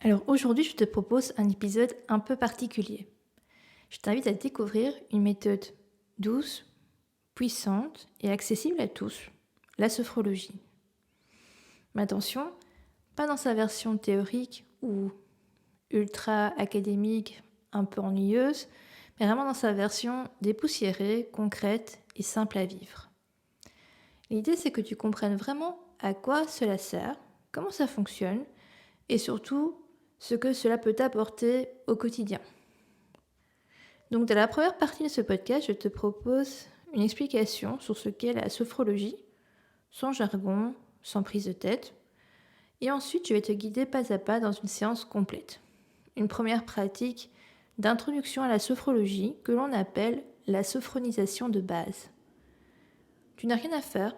Alors aujourd'hui, je te propose un épisode un peu particulier. Je t'invite à découvrir une méthode douce, puissante et accessible à tous, la sophrologie. Mais attention, pas dans sa version théorique ou ultra académique, un peu ennuyeuse, mais vraiment dans sa version dépoussiérée, concrète et simple à vivre. L'idée, c'est que tu comprennes vraiment à quoi cela sert, comment ça fonctionne et surtout ce que cela peut t'apporter au quotidien. Donc dans la première partie de ce podcast, je te propose une explication sur ce qu'est la sophrologie, sans jargon, sans prise de tête. Et ensuite, je vais te guider pas à pas dans une séance complète. Une première pratique d'introduction à la sophrologie que l'on appelle la sophronisation de base. Tu n'as rien à faire,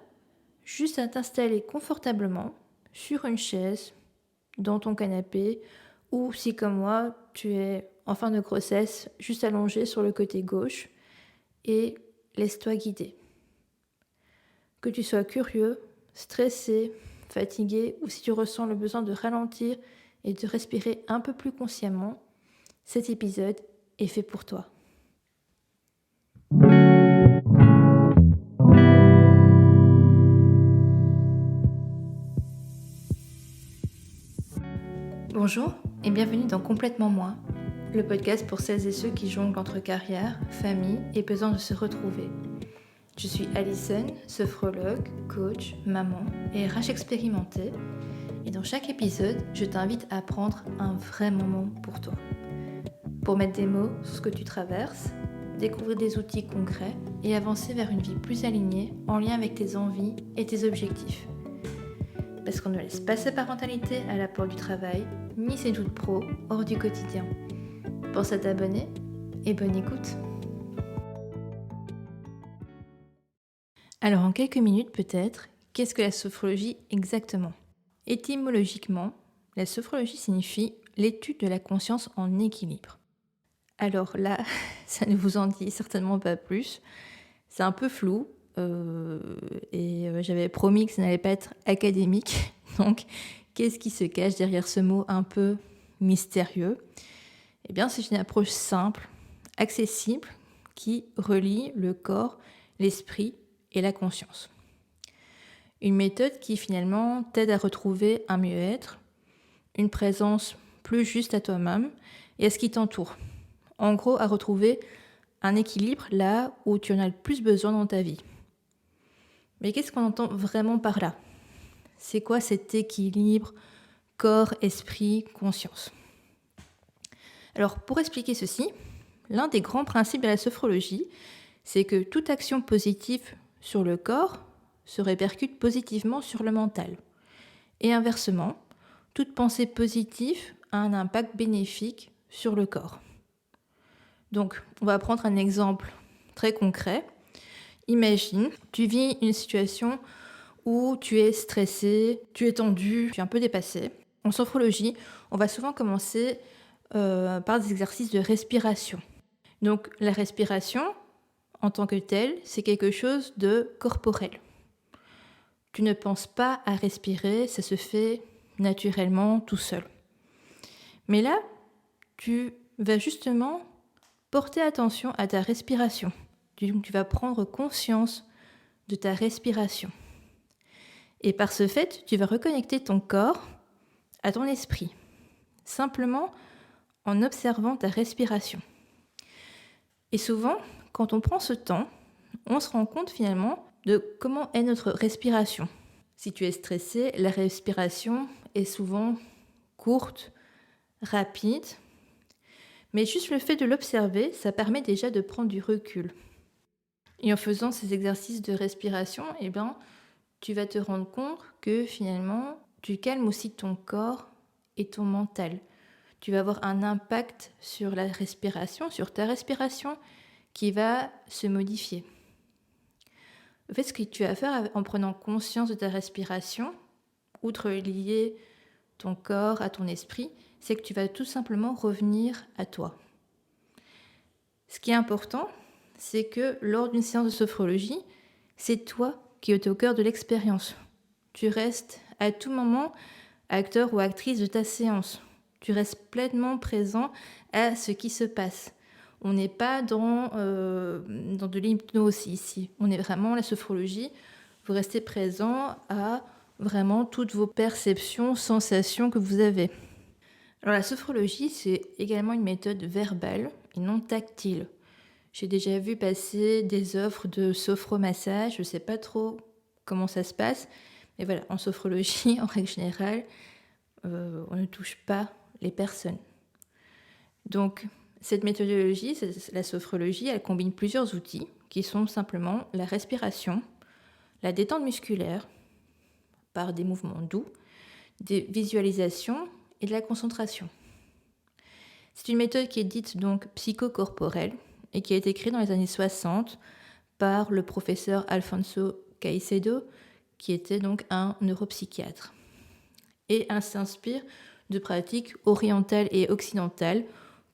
juste à t'installer confortablement sur une chaise, dans ton canapé, ou si comme moi, tu es en fin de grossesse, juste allongé sur le côté gauche, et laisse-toi guider. Que tu sois curieux, stressé, fatigué, ou si tu ressens le besoin de ralentir et de respirer un peu plus consciemment, cet épisode est fait pour toi. Bonjour et bienvenue dans Complètement Moi, le podcast pour celles et ceux qui jonglent entre carrière, famille et besoin de se retrouver. Je suis Alison, sophrologue, coach, maman et RH expérimentée. Et dans chaque épisode, je t'invite à prendre un vrai moment pour toi. Pour mettre des mots sur ce que tu traverses, découvrir des outils concrets et avancer vers une vie plus alignée en lien avec tes envies et tes objectifs. Parce qu'on ne laisse pas sa parentalité à la porte du travail, ni ses doutes pro hors du quotidien. Pense à t'abonner et bonne écoute. Alors en quelques minutes peut-être, qu'est-ce que la sophrologie exactement ? Étymologiquement, la sophrologie signifie l'étude de la conscience en équilibre. Alors là, ça ne vous en dit certainement pas plus. C'est un peu flou et j'avais promis que ça n'allait pas être académique. Donc, qu'est-ce qui se cache derrière ce mot un peu mystérieux ? Eh bien, c'est une approche simple, accessible, qui relie le corps, l'esprit et la conscience. Une méthode qui finalement t'aide à retrouver un mieux-être, une présence plus juste à toi-même et à ce qui t'entoure. En gros, à retrouver un équilibre là où tu en as le plus besoin dans ta vie. Mais qu'est-ce qu'on entend vraiment par là ? C'est quoi cet équilibre corps, esprit, conscience ? Alors, pour expliquer ceci, l'un des grands principes de la sophrologie, c'est que toute action positive sur le corps se répercute positivement sur le mental. Et inversement, toute pensée positive a un impact bénéfique sur le corps. Donc, on va prendre un exemple très concret. Imagine, tu vis une situation où tu es stressé, tu es tendu, tu es un peu dépassé. En sophrologie, on va souvent commencer par des exercices de respiration. Donc, la respiration, en tant que telle, c'est quelque chose de corporel. Tu ne penses pas à respirer, ça se fait naturellement tout seul. Mais là, tu vas justement porter attention à ta respiration. Donc tu vas prendre conscience de ta respiration. Et par ce fait, tu vas reconnecter ton corps à ton esprit, simplement en observant ta respiration. Et souvent, quand on prend ce temps, on se rend compte finalement de comment est notre respiration. Si tu es stressé, la respiration est souvent courte, rapide, mais juste le fait de l'observer, ça permet déjà de prendre du recul. Et en faisant ces exercices de respiration, tu vas te rendre compte que finalement, tu calmes aussi ton corps et ton mental. Tu vas avoir un impact sur la respiration, sur ta respiration, qui va se modifier. En fait, ce que tu vas faire en prenant conscience de ta respiration, outre lier ton corps à ton esprit, c'est que tu vas tout simplement revenir à toi. Ce qui est important, c'est que lors d'une séance de sophrologie, c'est toi qui es au cœur de l'expérience. Tu restes à tout moment acteur ou actrice de ta séance. Tu restes pleinement présent à ce qui se passe. On n'est pas dans de l'hypnose ici. On est vraiment, la sophrologie, vous restez présent à vraiment toutes vos perceptions, sensations que vous avez. Alors la sophrologie, c'est également une méthode verbale et non tactile. J'ai déjà vu passer des offres de sophromassage, je ne sais pas trop comment ça se passe, mais voilà, en sophrologie, en règle générale, on ne touche pas les personnes. Donc, cette méthodologie, la sophrologie, elle combine plusieurs outils qui sont simplement la respiration, la détente musculaire par des mouvements doux, des visualisations et de la concentration. C'est une méthode qui est dite donc psychocorporelle et qui a été créée dans les années 60 par le professeur Alfonso Caicedo, qui était donc un neuropsychiatre. Et elle s'inspire de pratiques orientales et occidentales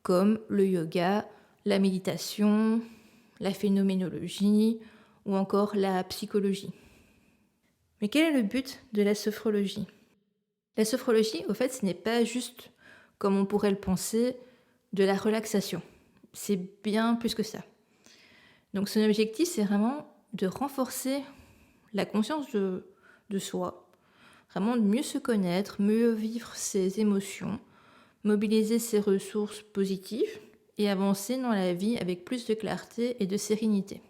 comme le yoga, la méditation, la phénoménologie ou encore la psychologie. Mais quel est le but de la sophrologie ? La sophrologie, au fait, ce n'est pas juste, comme on pourrait le penser, de la relaxation. C'est bien plus que ça. Donc son objectif, c'est vraiment de renforcer la conscience de soi, vraiment de mieux se connaître, mieux vivre ses émotions, mobiliser ses ressources positives et avancer dans la vie avec plus de clarté et de sérénité.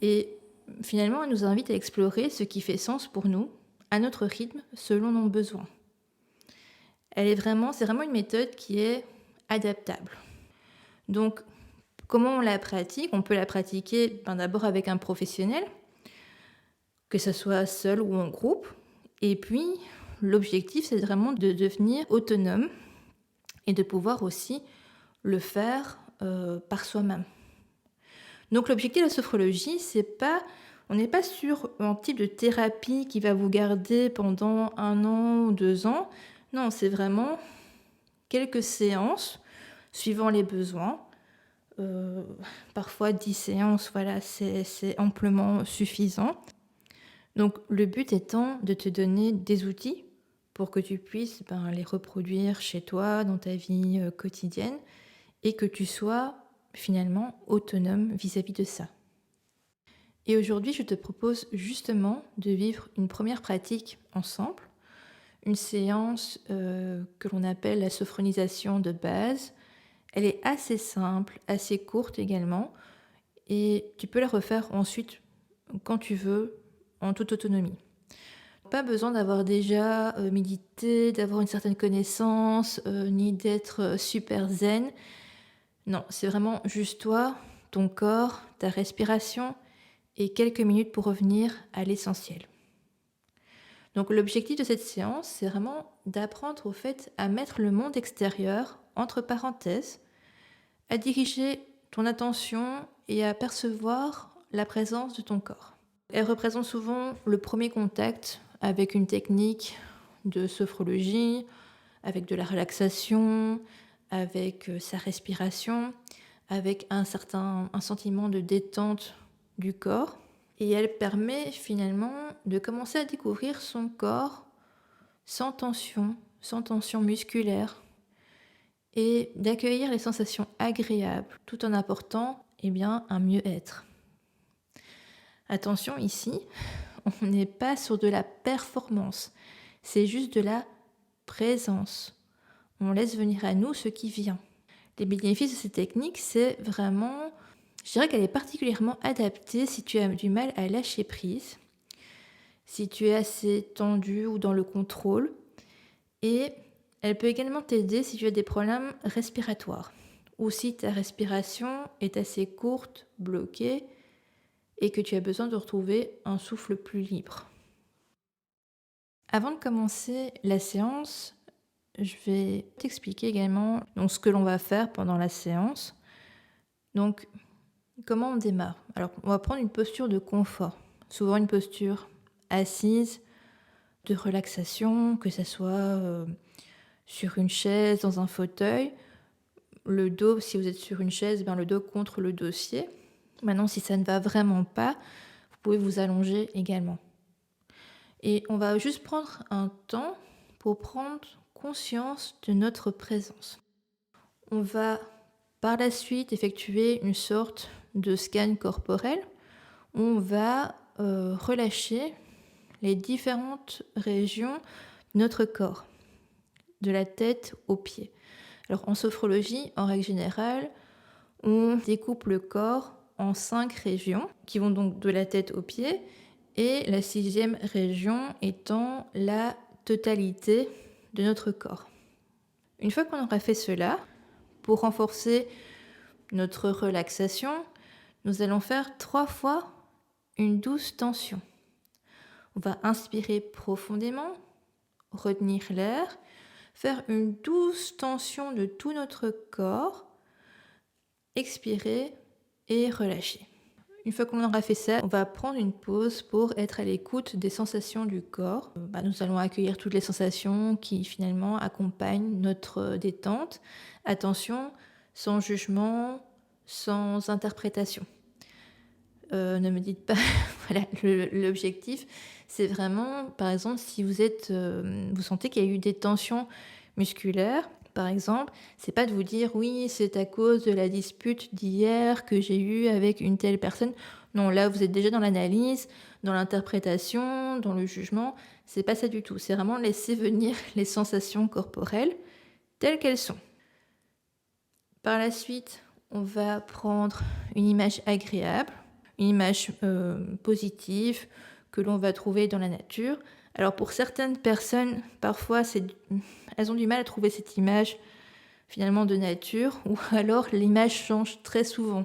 Et finalement, elle nous invite à explorer ce qui fait sens pour nous, à notre rythme, selon nos besoins. C'est vraiment une méthode qui est adaptable. Donc, comment on la pratique ? On peut la pratiquer d'abord avec un professionnel, que ce soit seul ou en groupe. Et puis, l'objectif, c'est vraiment de devenir autonome et de pouvoir aussi le faire par soi-même. Donc, l'objectif de la sophrologie, on n'est pas sur un type de thérapie qui va vous garder pendant 1 an ou 2 ans. Non, c'est vraiment quelques séances suivant les besoins. Parfois 10 séances, voilà, c'est amplement suffisant. Donc le but étant de te donner des outils pour que tu puisses les reproduire chez toi, dans ta vie quotidienne, et que tu sois finalement autonome vis-à-vis de ça. Et aujourd'hui, je te propose justement de vivre une première pratique ensemble, une séance que l'on appelle la sophronisation de base. Elle est assez simple, assez courte également, et tu peux la refaire ensuite quand tu veux, en toute autonomie. Pas besoin d'avoir déjà médité, d'avoir une certaine connaissance, ni d'être super zen. Non, c'est vraiment juste toi, ton corps, ta respiration et quelques minutes pour revenir à l'essentiel. Donc l'objectif de cette séance, c'est vraiment d'apprendre au fait à mettre le monde extérieur entre parenthèses, à diriger ton attention et à percevoir la présence de ton corps. Elle représente souvent le premier contact avec une technique de sophrologie, avec de la relaxation, avec sa respiration, avec un sentiment de détente du corps. Et elle permet finalement de commencer à découvrir son corps sans tension musculaire, et d'accueillir les sensations agréables tout en apportant un mieux-être. Attention ici, on n'est pas sur de la performance, c'est juste de la présence. On laisse venir à nous ce qui vient. Les bénéfices de cette technique, c'est vraiment, je dirais qu'elle est particulièrement adaptée si tu as du mal à lâcher prise, si tu es assez tendu ou dans le contrôle, et elle peut également t'aider si tu as des problèmes respiratoires ou si ta respiration est assez courte, bloquée, et que tu as besoin de retrouver un souffle plus libre. Avant de commencer la séance, je vais t'expliquer également ce que l'on va faire pendant la séance. Donc, comment on démarre ? Alors, on va prendre une posture de confort, souvent une posture assise, de relaxation, que ce soit sur une chaise, dans un fauteuil. Le dos, si vous êtes sur une chaise, le dos contre le dossier. Maintenant, si ça ne va vraiment pas, vous pouvez vous allonger également. Et on va juste prendre un temps pour prendre conscience de notre présence. On va par la suite effectuer une sorte de scan corporel. On va relâcher les différentes régions de notre corps, de la tête aux pieds. Alors en sophrologie, en règle générale, on découpe le corps en 5 régions qui vont donc de la tête aux pieds et la 6e région étant la totalité de notre corps. Une fois qu'on aura fait cela, pour renforcer notre relaxation, nous allons faire 3 fois une douce tension. On va inspirer profondément, retenir l'air, faire une douce tension de tout notre corps, expirer et relâcher. Une fois qu'on aura fait ça, on va prendre une pause pour être à l'écoute des sensations du corps. Nous allons accueillir toutes les sensations qui finalement accompagnent notre détente. Attention, sans jugement, sans interprétation. Ne me dites pas, voilà, l'objectif, c'est vraiment, par exemple, si vous sentez qu'il y a eu des tensions musculaires, par exemple, c'est pas de vous dire oui, c'est à cause de la dispute d'hier que j'ai eue avec une telle personne. Non, là, vous êtes déjà dans l'analyse, dans l'interprétation, dans le jugement. C'est pas ça du tout. C'est vraiment laisser venir les sensations corporelles telles qu'elles sont. Par la suite, on va prendre une image agréable, une image positive que l'on va trouver dans la nature. Alors pour certaines personnes, parfois, elles ont du mal à trouver cette image finalement de nature, ou alors l'image change très souvent.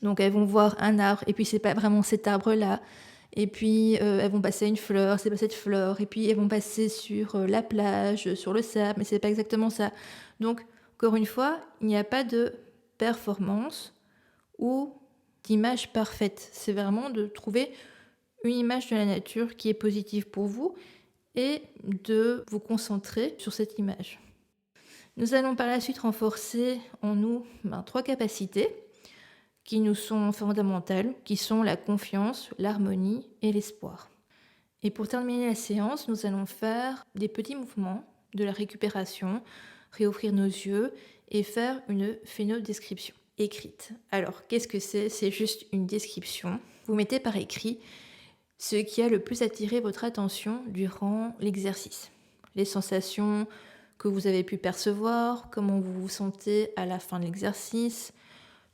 Donc elles vont voir un arbre, et puis c'est pas vraiment cet arbre-là. Et puis elles vont passer à une fleur, c'est pas cette fleur. Et puis elles vont passer sur la plage, sur le sable, mais c'est pas exactement ça. Donc encore une fois, il n'y a pas de performance ou d'image parfaite. C'est vraiment de trouver une image de la nature qui est positive pour vous et de vous concentrer sur cette image. Nous allons par la suite renforcer en nous 3 capacités qui nous sont fondamentales, qui sont la confiance, l'harmonie et l'espoir. Et pour terminer la séance, nous allons faire des petits mouvements de la récupération, réouvrir nos yeux et faire une phénodescription écrite. Alors, qu'est-ce que c'est ? C'est juste une description. Vous mettez par écrit ce qui a le plus attiré votre attention durant l'exercice. Les sensations que vous avez pu percevoir, comment vous vous sentez à la fin de l'exercice.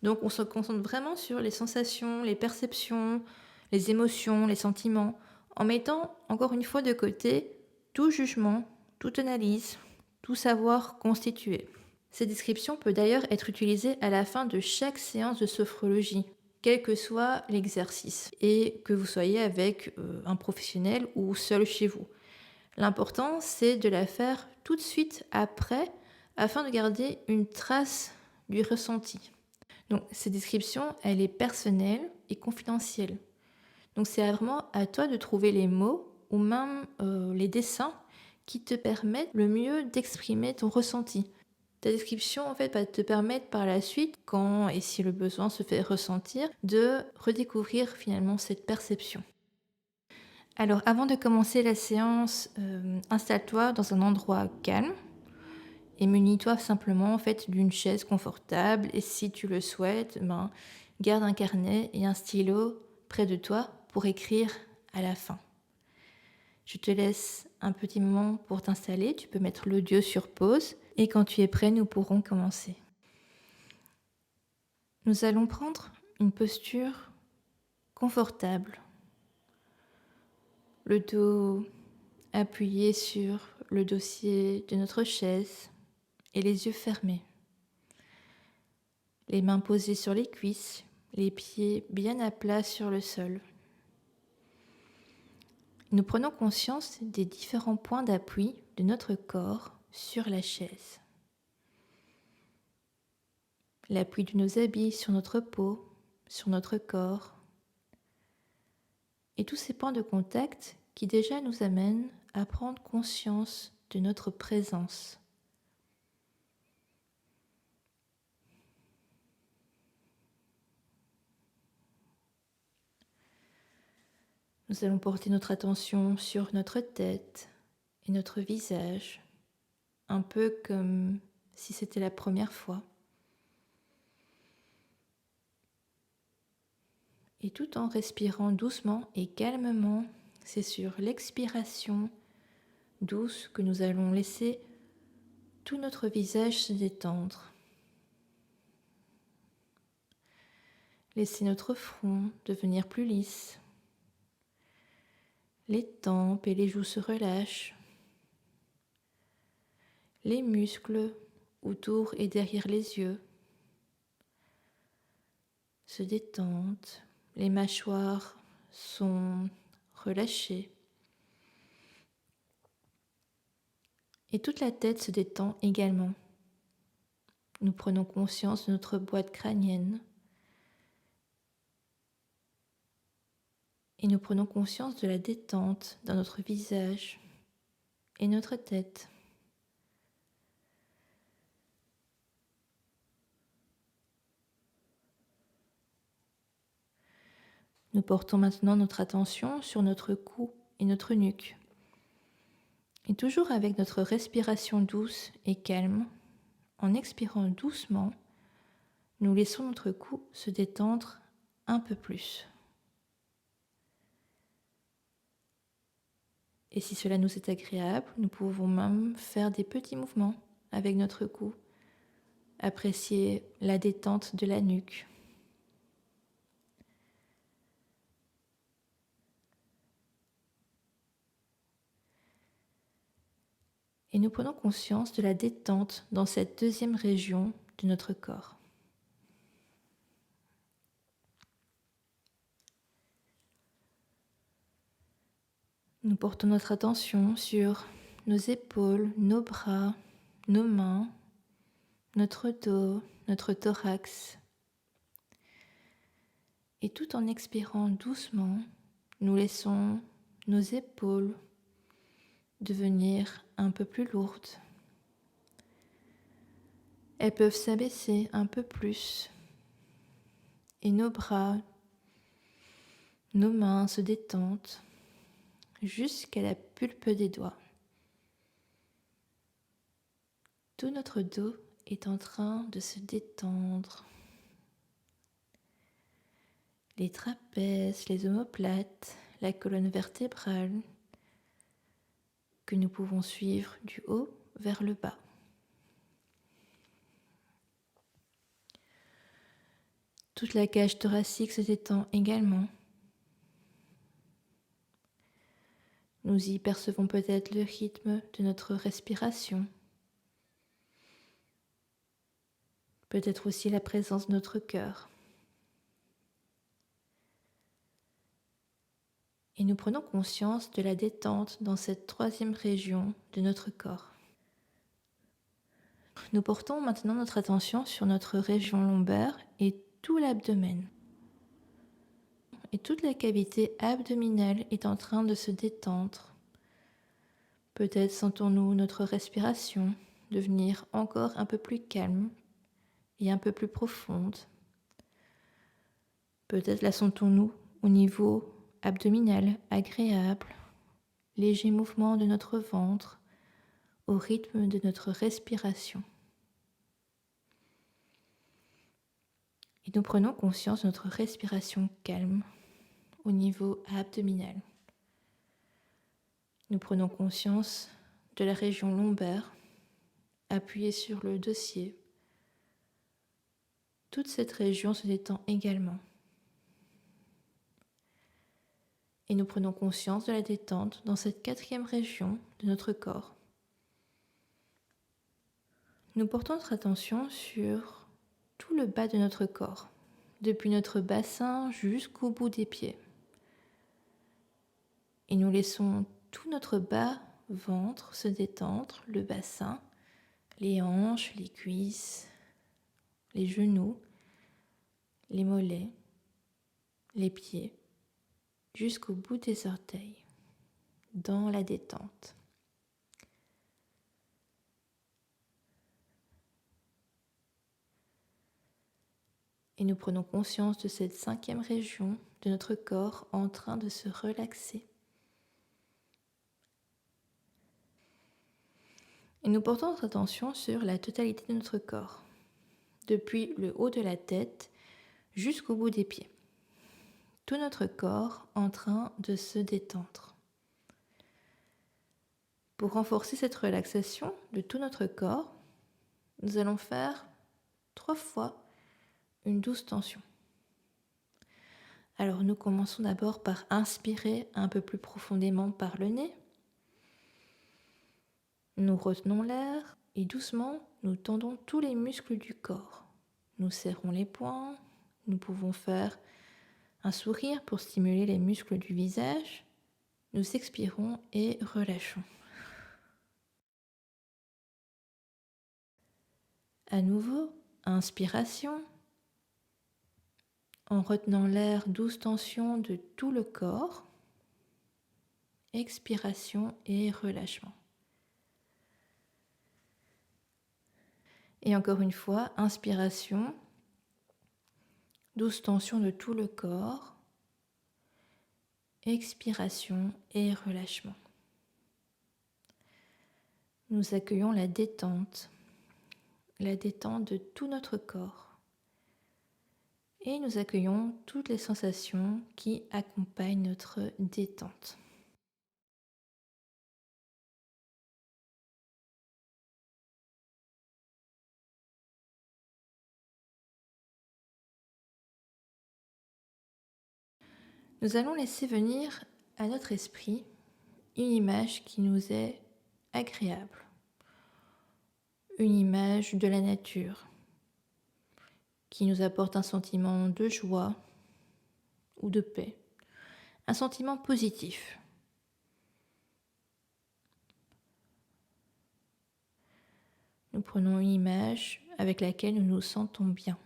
Donc on se concentre vraiment sur les sensations, les perceptions, les émotions, les sentiments, en mettant encore une fois de côté tout jugement, toute analyse, tout savoir constitué. Cette description peut d'ailleurs être utilisée à la fin de chaque séance de sophrologie, quel que soit l'exercice, et que vous soyez avec un professionnel ou seul chez vous. L'important, c'est de la faire tout de suite après, afin de garder une trace du ressenti. Donc, cette description, elle est personnelle et confidentielle. Donc, c'est vraiment à toi de trouver les mots ou même les dessins qui te permettent le mieux d'exprimer ton ressenti. Ta description, en fait, va te permettre par la suite, quand et si le besoin se fait ressentir, de redécouvrir finalement cette perception. Alors, avant de commencer la séance, installe-toi dans un endroit calme et munis-toi simplement en fait d'une chaise confortable. Et si tu le souhaites, garde un carnet et un stylo près de toi pour écrire à la fin. Je te laisse un petit moment pour t'installer. Tu peux mettre l'audio sur pause et quand tu es prêt, nous pourrons commencer. Nous allons prendre une posture confortable. Le dos appuyé sur le dossier de notre chaise et les yeux fermés. Les mains posées sur les cuisses, les pieds bien à plat sur le sol. Nous prenons conscience des différents points d'appui de notre corps sur la chaise. L'appui de nos habits sur notre peau, sur notre corps. Et tous ces points de contact qui déjà nous amènent à prendre conscience de notre présence. Nous allons porter notre attention sur notre tête et notre visage. un peu comme si c'était la première fois. Et tout en respirant doucement et calmement, c'est sur l'expiration douce que nous allons laisser tout notre visage se détendre. Laisser notre front devenir plus lisse. Les tempes et les joues se relâchent. Les muscles autour et derrière les yeux se détendent. Les mâchoires sont relâchées. Et toute la tête se détend également. Nous prenons conscience de notre boîte crânienne. Et nous prenons conscience de la détente dans notre visage et notre tête. Nous portons maintenant notre attention sur notre cou et notre nuque. Et toujours avec notre respiration douce et calme, en expirant doucement, nous laissons notre cou se détendre un peu plus. Et si cela nous est agréable, nous pouvons même faire des petits mouvements avec notre cou, apprécier la détente de la nuque. Et nous prenons conscience de la détente dans cette deuxième région de notre corps. Nous portons notre attention sur nos épaules, nos bras, nos mains, notre dos, notre thorax. Et tout en expirant doucement, nous laissons nos épaules devenir un peu plus lourdes. Elles peuvent s'abaisser un peu plus. Et nos bras, nos mains se détendent jusqu'à la pulpe des doigts. Tout notre dos est en train de se détendre. Les trapèzes, les omoplates, la colonne vertébrale que nous pouvons suivre du haut vers le bas. Toute la cage thoracique se détend également. Nous y percevons peut-être le rythme de notre respiration. Peut-être aussi la présence de notre cœur. Et nous prenons conscience de la détente dans cette troisième région de notre corps. Nous portons maintenant notre attention sur notre région lombaire et tout l'abdomen. Et toute la cavité abdominale est en train de se détendre. Peut-être sentons-nous notre respiration devenir encore un peu plus calme et un peu plus profonde. Peut-être la sentons-nous au niveau abdominal agréable, léger mouvement de notre ventre au rythme de notre respiration. Et nous prenons conscience de notre respiration calme au niveau abdominal. Nous prenons conscience de la région lombaire, appuyée sur le dossier. Toute cette région se détend également. Et nous prenons conscience de la détente dans cette quatrième région de notre corps. Nous portons notre attention sur tout le bas de notre corps, depuis notre bassin jusqu'au bout des pieds. Et nous laissons tout notre bas ventre se détendre, le bassin, les hanches, les cuisses, les genoux, les mollets, les pieds, jusqu'au bout des orteils, dans la détente. Et nous prenons conscience de cette cinquième région de notre corps en train de se relaxer. Et nous portons notre attention sur la totalité de notre corps, depuis le haut de la tête jusqu'au bout des pieds. Tout notre corps en train de se détendre. Pour renforcer cette relaxation de tout notre corps, nous allons faire 3 fois une douce tension. Alors nous commençons d'abord par inspirer un peu plus profondément par le nez. Nous retenons l'air et doucement nous tendons tous les muscles du corps. Nous serrons les poings, nous pouvons faire un sourire pour stimuler les muscles du visage. Nous expirons et relâchons. À nouveau, inspiration. En retenant l'air, douce tension de tout le corps. Expiration et relâchement. Et encore une fois, inspiration, douce tension de tout le corps. Expiration et relâchement. Nous accueillons la détente de tout notre corps. Et nous accueillons toutes les sensations qui accompagnent notre détente. Nous allons laisser venir à notre esprit une image qui nous est agréable. Une image de la nature qui nous apporte un sentiment de joie ou de paix, un sentiment positif. Nous prenons une image avec laquelle nous nous sentons bien.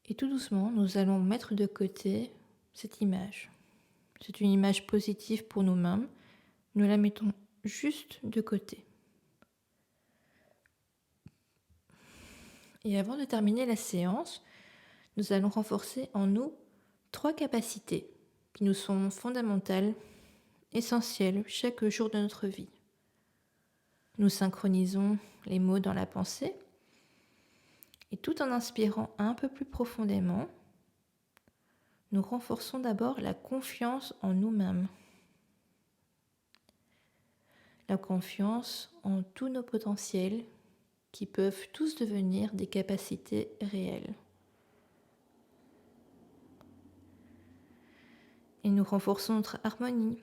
Et tout doucement, nous allons mettre de côté cette image. C'est une image positive pour nous-mêmes. Nous la mettons juste de côté. Et avant de terminer la séance, nous allons renforcer en nous 3 capacités qui nous sont fondamentales, essentielles chaque jour de notre vie. Nous synchronisons les mots dans la pensée et tout en inspirant un peu plus profondément, nous renforçons d'abord la confiance en nous-mêmes. La confiance en tous nos potentiels qui peuvent tous devenir des capacités réelles. Et nous renforçons notre harmonie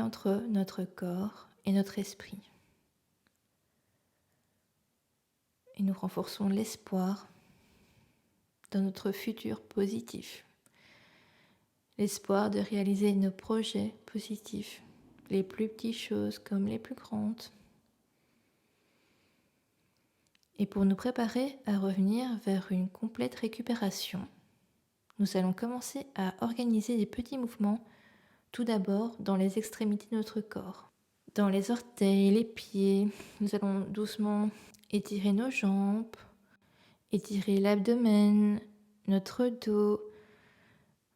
entre notre corps et notre esprit. Et nous renforçons l'espoir dans notre futur positif. L'espoir de réaliser nos projets positifs, les plus petites choses comme les plus grandes. Et pour nous préparer à revenir vers une complète récupération, nous allons commencer à organiser des petits mouvements, tout d'abord dans les extrémités de notre corps. Dans les orteils, les pieds, nous allons doucement étirer nos jambes, étirer l'abdomen, notre dos,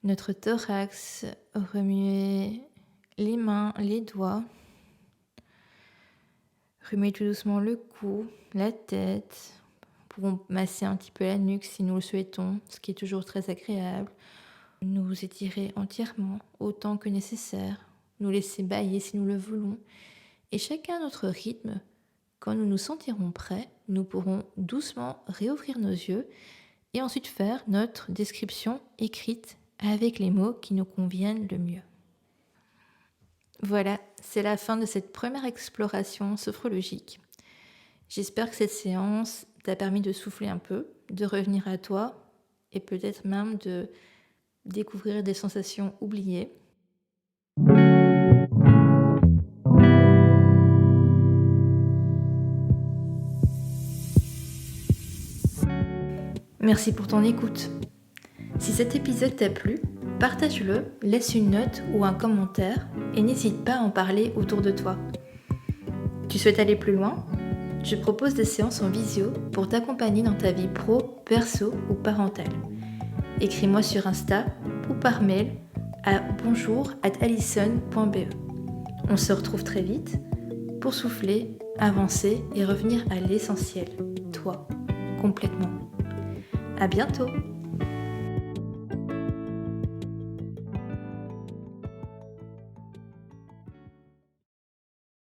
notre thorax, remuer les mains, les doigts, remuer tout doucement le cou, la tête. Nous pouvons masser un petit peu la nuque si nous le souhaitons, ce qui est toujours très agréable. Nous étirer entièrement autant que nécessaire, nous laisser bâiller si nous le voulons. Et chacun à notre rythme, quand nous nous sentirons prêts, nous pourrons doucement réouvrir nos yeux et ensuite faire notre description écrite avec les mots qui nous conviennent le mieux. Voilà, c'est la fin de cette première exploration sophrologique. J'espère que cette séance t'a permis de souffler un peu, de revenir à toi et peut-être même de découvrir des sensations oubliées. Merci pour ton écoute. Si cet épisode t'a plu, partage-le, laisse une note ou un commentaire et n'hésite pas à en parler autour de toi. Tu souhaites aller plus loin ? Je propose des séances en visio pour t'accompagner dans ta vie pro, perso ou parentale. Écris-moi sur Insta ou par mail à bonjour@alison.be. On se retrouve très vite pour souffler, avancer et revenir à l'essentiel, toi, complètement. À bientôt!